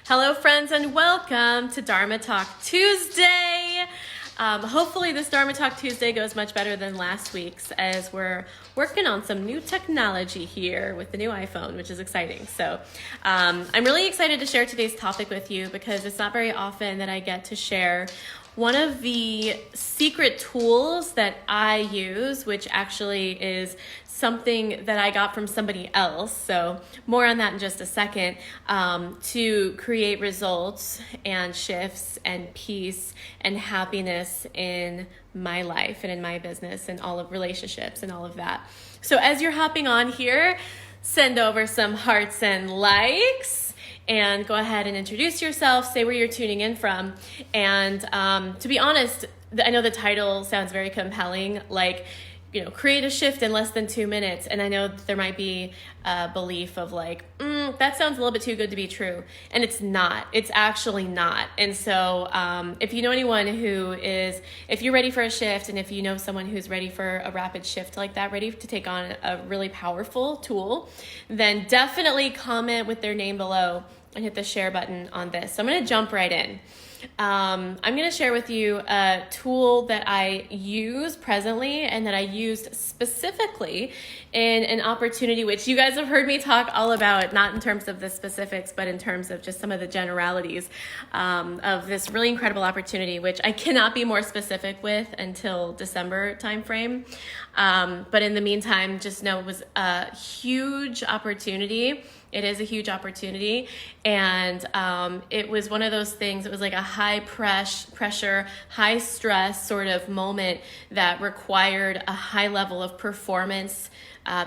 Hello, friends, and welcome to Dharma Talk Tuesday. Hopefully this Dharma Talk Tuesday goes much better than last week's, as we're working on some new technology here with the new iPhone, which is exciting. So I'm really excited to share today's topic with you because it's not very often that I get to share one of the secret tools that I use, which actually is something that I got from somebody else, so more on that in just a second, to create results and shifts and peace and happiness in my life and in my business and all of relationships and all of that. So as you're hopping on here, send over some hearts and likes and go ahead and introduce yourself, say where you're tuning in from. And to be honest, I know the title sounds very compelling, like, create a shift in less than 2 minutes. And I know there might be a belief of like, that sounds a little bit too good to be true. And it's not. It's actually not. And so if you know anyone if you're ready for a shift, and if you know someone who's ready for a rapid shift like that, ready to take on a really powerful tool, then definitely comment with their name below and hit the share button on this. So I'm going to jump right in. I'm going to share with you a tool that I use presently and that I used specifically in an opportunity which you guys have heard me talk all about, not in terms of the specifics, but in terms of just some of the generalities of this really incredible opportunity, which I cannot be more specific with until December timeframe. But in the meantime, just know it was a huge opportunity. It is a huge opportunity, and it was one of those things. It was like a high pressure, high stress sort of moment that required a high level of performance,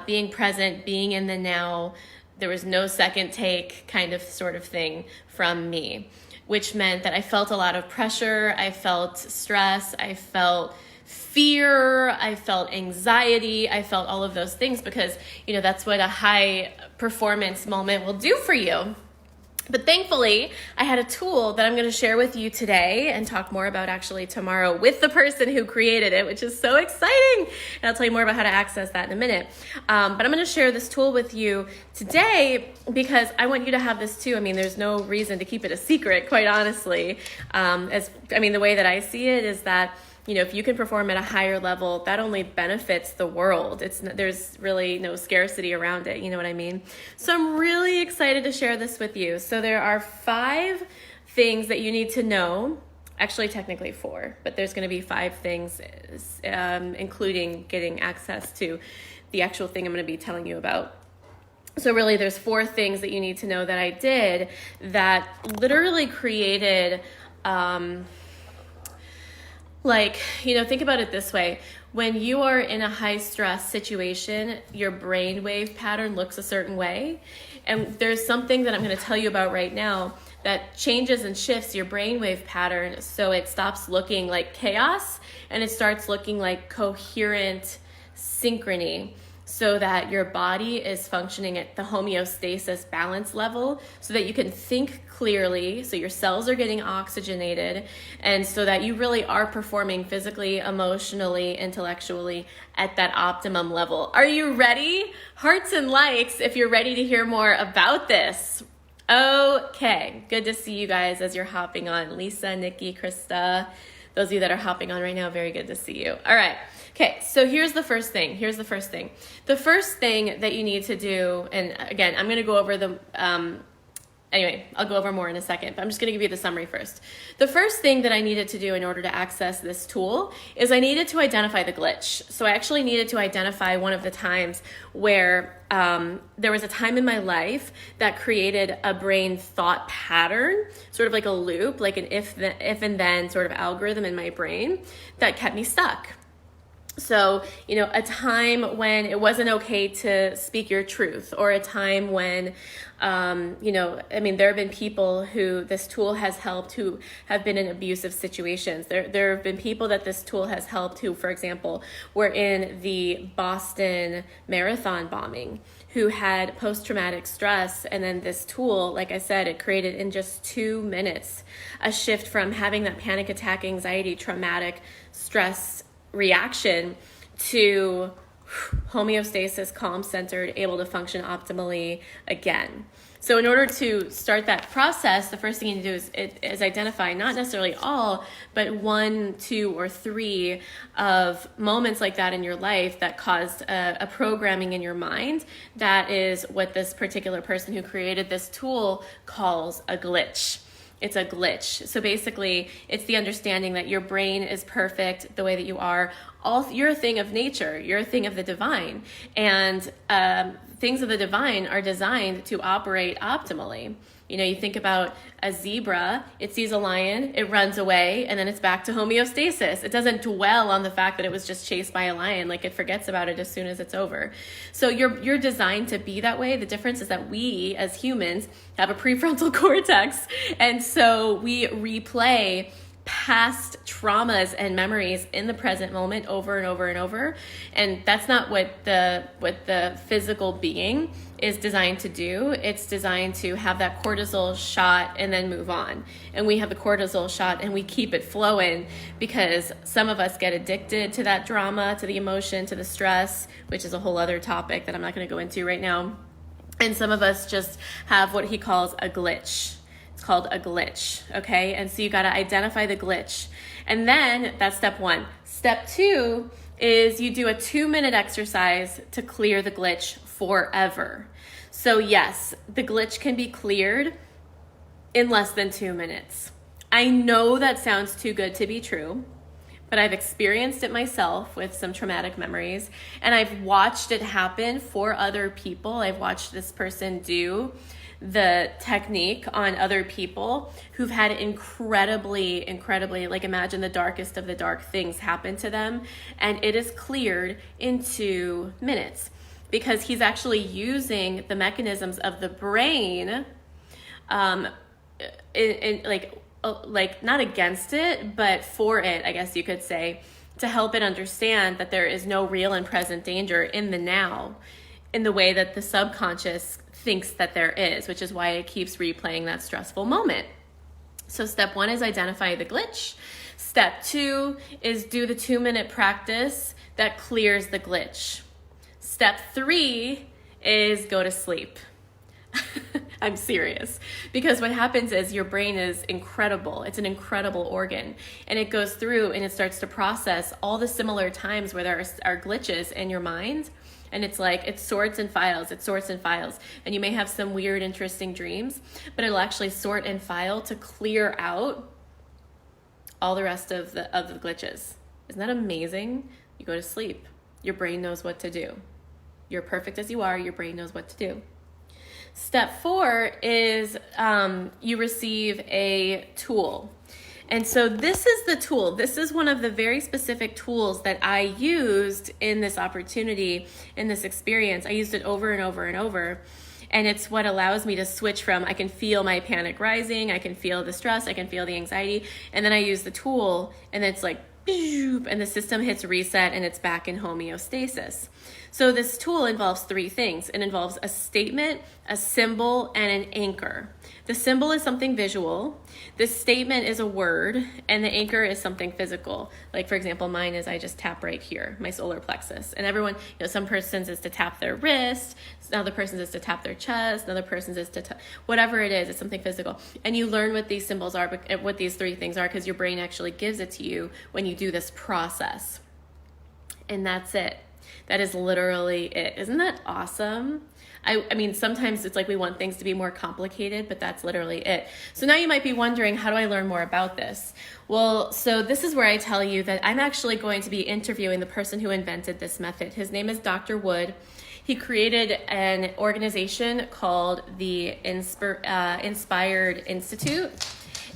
being present, being in the now. There was no second take kind of sort of thing from me, which meant that I felt a lot of pressure. I felt stress. I felt fear, I felt anxiety, I felt all of those things because, that's what a high performance moment will do for you. But thankfully, I had a tool that I'm going to share with you today and talk more about actually tomorrow with the person who created it, which is so exciting. And I'll tell you more about how to access that in a minute. But I'm going to share this tool with you today because I want you to have this too. There's no reason to keep it a secret, quite honestly. The way that I see it is that if you can perform at a higher level, that only benefits the world. There's really no scarcity around it. You know what I mean? So I'm really excited to share this with you. So there are 5 things that you need to know. Actually, technically 4, but there's going to be 5 things, including getting access to the actual thing I'm going to be telling you about. So really, there's 4 things that you need to know that I did that literally created... think about it this way. When you are in a high stress situation, your brainwave pattern looks a certain way. And there's something that I'm going to tell you about right now that changes and shifts your brainwave pattern so it stops looking like chaos and it starts looking like coherent synchrony, so that your body is functioning at the homeostasis balance level so that you can think clearly, so your cells are getting oxygenated, and so that you really are performing physically, emotionally, intellectually at that optimum level. Are you ready? Hearts and likes if you're ready to hear more about this. Okay, good to see you guys as you're hopping on. Lisa, Nikki, Krista, those of you that are hopping on right now, very good to see you. All right. Okay, so here's the first thing. The first thing that you need to do, and again, I'm going to go over I'll go over more in a second, but I'm just going to give you the summary first. The first thing that I needed to do in order to access this tool is I needed to identify the glitch. So I actually needed to identify one of the times where there was a time in my life that created a brain thought pattern, sort of like a loop, like an if and then sort of algorithm in my brain that kept me stuck. So, a time when it wasn't okay to speak your truth, or a time when, there have been people who this tool has helped who have been in abusive situations. There have been people that this tool has helped who, for example, were in the Boston Marathon bombing, who had post-traumatic stress. And then this tool, like I said, it created in just 2 minutes a shift from having that panic attack, anxiety, traumatic stress reaction to homeostasis, calm, centered, able to function optimally again. So in order to start that process, the first thing you need to do is identify not necessarily all, but 1, 2, or 3 of moments like that in your life that caused a programming in your mind. That is what this particular person who created this tool calls a glitch. It's a glitch. So basically, it's the understanding that your brain is perfect the way that you are. You're a thing of nature. You're a thing of the divine. And things of the divine are designed to operate optimally. You know, you think about a zebra, it sees a lion, it runs away, and then it's back to homeostasis. It doesn't dwell on the fact that it was just chased by a lion, like it forgets about it as soon as it's over. So you're designed to be that way. The difference is that we, as humans, have a prefrontal cortex, and so we replay past traumas and memories in the present moment over and over and over. And that's not what the physical being is designed to do. It's designed to have that cortisol shot and then move on. And we have the cortisol shot and we keep it flowing because some of us get addicted to that drama, to the emotion, to the stress, which is a whole other topic that I'm not going to go into right now. And some of us just have what he calls a glitch. Called a glitch, okay? And so you got to identify the glitch. And then that's step 1. Step 2 is you do a 2-minute exercise to clear the glitch forever. So yes, the glitch can be cleared in less than 2 minutes. I know that sounds too good to be true, but I've experienced it myself with some traumatic memories, and I've watched it happen for other people. I've watched this person do the technique on other people who've had incredibly, like imagine the darkest of the dark things happen to them, and it is cleared in 2 minutes because he's actually using the mechanisms of the brain like not against it, but for it, I guess you could say, to help it understand that there is no real and present danger in the now, in the way that the subconscious thinks that there is, which is why it keeps replaying that stressful moment. So step 1 is identify the glitch. Step 2 is do the 2-minute practice that clears the glitch. Step 3 is go to sleep. I'm serious, because what happens is your brain is incredible. It's an incredible organ, and it goes through and it starts to process all the similar times where there are glitches in your mind. And it's like, it sorts and files, And you may have some weird, interesting dreams, but it'll actually sort and file to clear out all the rest of the glitches. Isn't that amazing? You go to sleep. Your brain knows what to do. You're perfect as you are. Your brain knows what to do. Step 4 is you receive a tool. And so this is the tool. This is one of the very specific tools that I used in this opportunity, in this experience. I used it over and over and over. And it's what allows me to switch from, I can feel my panic rising, I can feel the stress, I can feel the anxiety. And then I use the tool and it's like, and the system hits reset and it's back in homeostasis. So this tool involves 3 things. It involves a statement, a symbol, and an anchor. The symbol is something visual. The statement is a word, and the anchor is something physical. Like, for example, mine is I just tap right here, my solar plexus. And everyone, some person's is to tap their wrist, another person's is to tap their chest, another person's is to whatever it is, it's something physical. And you learn what these symbols are, what these 3 things are, because your brain actually gives it to you when you do this process. And that's it. That is literally it. Isn't that awesome? I mean, sometimes it's like we want things to be more complicated, but that's literally it. So now you might be wondering, how do I learn more about this? Well, so this is where I tell you that I'm actually going to be interviewing the person who invented this method. His name is Dr. Wood. He created an organization called the Inspired Institute.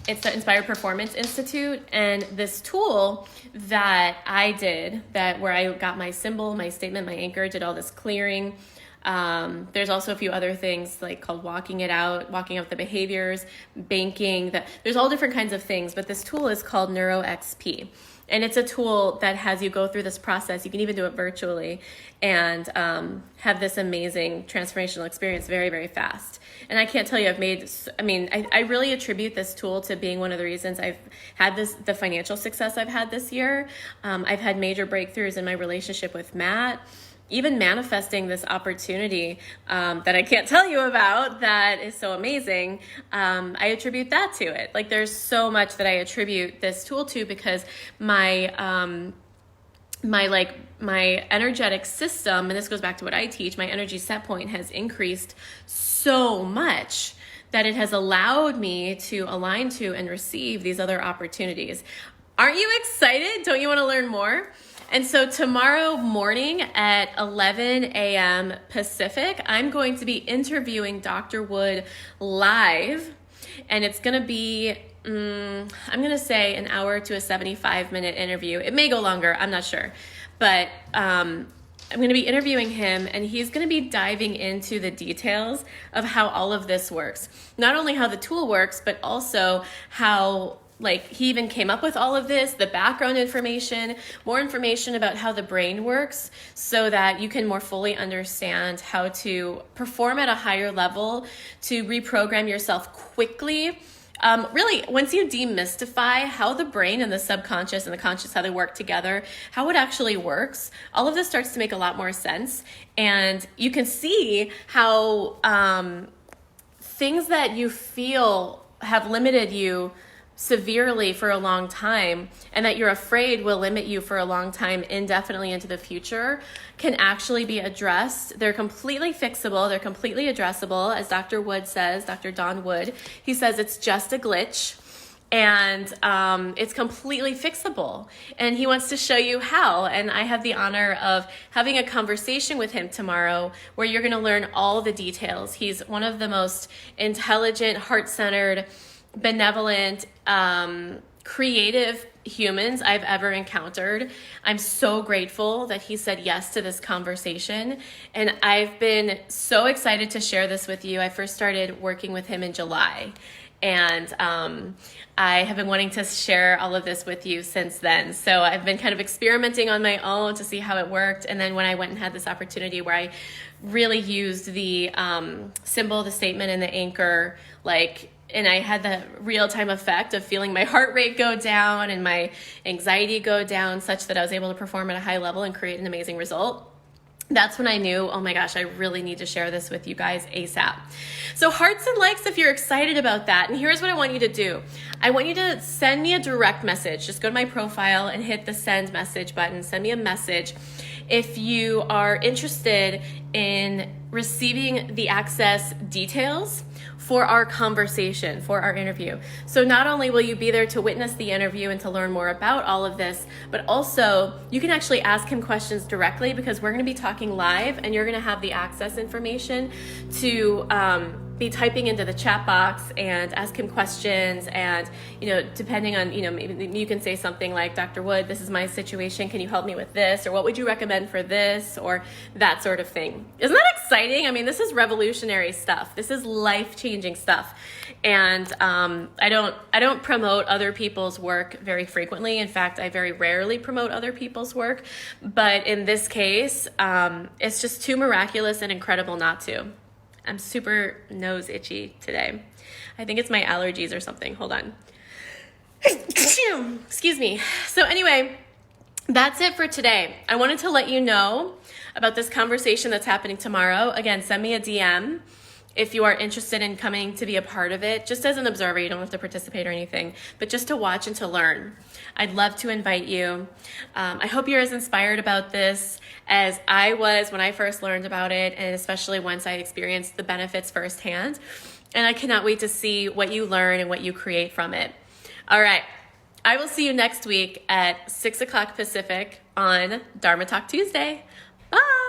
It's the Inspired Performance Institute, and this tool that I did, where I got my symbol, my statement, my anchor, did all this clearing. There's also a few other things like called walking out the behaviors, banking. There's all different kinds of things, but this tool is called NeuroXP. And it's a tool that has you go through this process. You can even do it virtually and have this amazing transformational experience very, very fast. And I can't tell you, I really attribute this tool to being one of the reasons I've had the financial success I've had this year. I've had major breakthroughs in my relationship with Matt. even manifesting this opportunity that I can't tell you about that is so amazing, I attribute that to it. Like there's so much that I attribute this tool to because my energetic system, and this goes back to what I teach, my energy set point has increased so much that it has allowed me to align to and receive these other opportunities. Aren't you excited? Don't you want to learn more? And so tomorrow morning at 11 a.m. Pacific, I'm going to be interviewing Dr. Wood live, and it's going to be, I'm going to say an hour to a 75-minute interview. It may go longer, I'm not sure, but I'm going to be interviewing him, and he's going to be diving into the details of how all of this works. Not only how the tool works, but also how he even came up with all of this, the background information, more information about how the brain works so that you can more fully understand how to perform at a higher level, to reprogram yourself quickly. Really, once you demystify how the brain and the subconscious and the conscious, how they work together, how it actually works, all of this starts to make a lot more sense. And you can see how things that you feel have limited you severely for a long time and that you're afraid will limit you for a long time indefinitely into the future can actually be addressed. They're completely fixable. They're completely addressable. As Dr. Wood says, Dr. Don Wood, he says it's just a glitch and it's completely fixable. And he wants to show you how. And I have the honor of having a conversation with him tomorrow where you're going to learn all the details. He's one of the most intelligent, heart-centered, benevolent, creative humans I've ever encountered. I'm so grateful that he said yes to this conversation. And I've been so excited to share this with you. I first started working with him in July. And I have been wanting to share all of this with you since then. So I've been kind of experimenting on my own to see how it worked. And then when I went and had this opportunity where I really used the symbol, the statement, and the anchor, and I had the real-time effect of feeling my heart rate go down and my anxiety go down such that I was able to perform at a high level and create an amazing result. That's when I knew, oh my gosh, I really need to share this with you guys ASAP. So hearts and likes if you're excited about that. And here's what I want you to do. I want you to send me a direct message. Just go to my profile and hit the send message button. Send me a message if you are interested in receiving the access details for our conversation, for our interview. So not only will you be there to witness the interview and to learn more about all of this, but also you can actually ask him questions directly because we're going to be talking live and you're going to have the access information to be typing into the chat box and ask him questions. And, depending on, maybe you can say something like, Dr. Wood, this is my situation. Can you help me with this? Or what would you recommend for this? Or that sort of thing. Isn't that exciting? I mean, this is revolutionary stuff. This is life-changing stuff. And I don't promote other people's work very frequently. In fact, I very rarely promote other people's work. But in this case, it's just too miraculous and incredible not to. I'm super nose itchy today. I think it's my allergies or something. Hold on. Excuse me. So anyway, that's it for today. I wanted to let you know about this conversation that's happening tomorrow. Again, send me a DM if you are interested in coming to be a part of it, just as an observer. You don't have to participate or anything, but just to watch and to learn. I'd love to invite you. I hope you're as inspired about this as I was when I first learned about it, and especially once I experienced the benefits firsthand. And I cannot wait to see what you learn and what you create from it. All right. I will see you next week at 6 o'clock Pacific on Dharma Talk Tuesday. Bye.